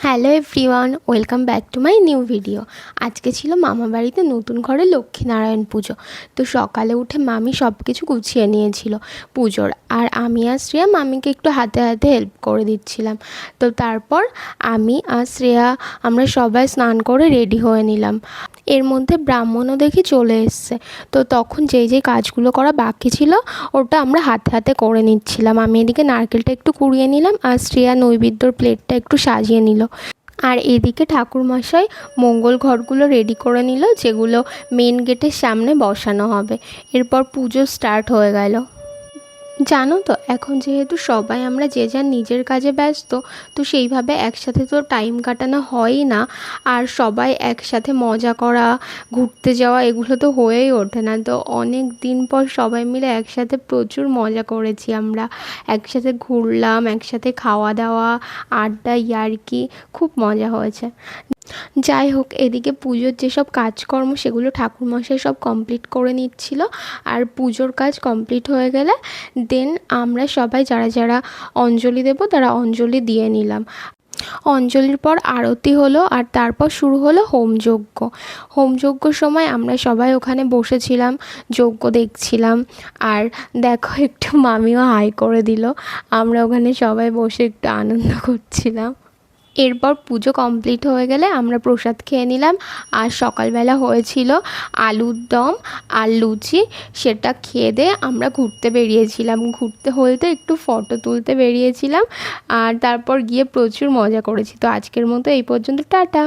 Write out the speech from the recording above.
Hello everyone, welcome back to my new video. আজকে ছিল মামা বাড়িতে নতুন ঘরে লক্ষ্মীনারায়ণ পুজো। তো সকালে উঠে মামি সব কিছু গুছিয়ে নিয়েছিল পুজোর, আর আমি আর শ্রেয়া মামিকে একটু হাতে হাতে হেল্প করে দিচ্ছিলাম। তো তারপর আমি আর শ্রেয়া আমরা সবাই স্নান করে রেডি হয়ে নিলাম। এর মধ্যে ব্রাহ্মণও দেখি চলে এসছে। তো তখন যেই কাজগুলো করা বাকি ছিল ওটা আমরা হাতে হাতে করে নিচ্ছিলাম। আমি এদিকে নারকেলটা একটু কুড়িয়ে নিলাম, আর শ্রেয়া নৈবেদ্যর প্লেটটা একটু সাজিয়ে নিল। আর এদিকে ঠাকুরমশাই মঙ্গল ঘরগুলো রেডি করে নিল, যেগুলো মেন গেটের সামনে বসানো হবে। এরপর পুজো স্টার্ট হয়ে গেল। জানো তো, এখন যেহেতু সবাই আমরা যে যার নিজের কাজে ব্যস্ত, তো সেইভাবে একসাথে তো টাইম কাটানো হয়ই না। আর সবাই একসাথে মজা করা, ঘুরতে যাওয়া এগুলো তো হয়েই ওঠে না। তো অনেক দিন পর সবাই মিলে একসাথে প্রচুর মজা করেছি আমরা। একসাথে ঘুরলাম, একসাথে খাওয়া দাওয়া, আড্ডা, ইয়ার্কি, খুব মজা হয়েছে। যাই হোক, এদিকে পুজোর যেসব কাজকর্ম সেগুলো ঠাকুরমশাই সব কমপ্লিট করে নিচ্ছিল। আর পুজোর কাজ কমপ্লিট হয়ে গেলে দেন আমরা সবাই যারা যারা অঞ্জলি দেব তারা অঞ্জলি দিয়ে নিলাম। অঞ্জলির পর আরতি হলো, আর তারপর শুরু হলো হোমযজ্ঞ। হোমযজ্ঞর সময় আমরা সবাই ওখানে বসেছিলাম, যজ্ঞ দেখছিলাম। আর দেখো, একটু মামিও হাই করে দিল। আমরা ওখানে সবাই বসে একটু আনন্দ করছিলাম। এরপর পুজো কমপ্লিট হয়ে গেলে আমরা প্রসাদ খেয়ে নিলাম। আর সকালবেলা হয়েছিল আলুর দম আর লুচি, সেটা খেয়ে দিয়ে আমরা ঘুরতে বেরিয়েছিলাম। ঘুরতে বলতে একটু ফটো তুলতে বেরিয়েছিলাম, আর তারপর গিয়ে প্রচুর মজা করেছি। তো আজকের মতো এই পর্যন্ত, টাটা।